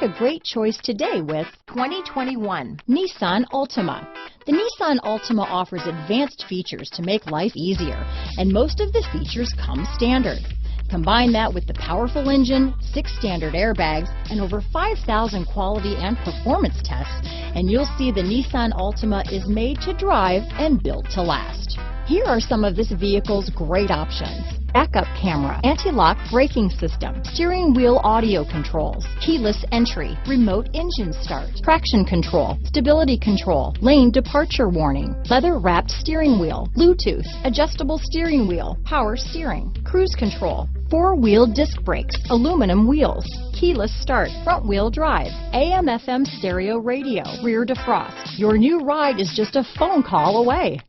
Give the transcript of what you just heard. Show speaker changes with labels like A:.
A: a great choice today with 2021 Nissan Altima. The Nissan Altima offers advanced features to make life easier, and most of the features come standard. Combine that with the powerful engine, 6 standard airbags, and over 5,000 quality and performance tests, and you'll see the Nissan Altima is made to drive and built to last. Here are some of this vehicle's great options: backup camera, anti-lock braking system, steering wheel audio controls, keyless entry, remote engine start, traction control, stability control, lane departure warning, leather-wrapped steering wheel, Bluetooth, adjustable steering wheel, power steering, cruise control, 4-wheel disc brakes, aluminum wheels, keyless start, front-wheel drive, AM/FM stereo radio, rear defrost. Your new ride is just a phone call away.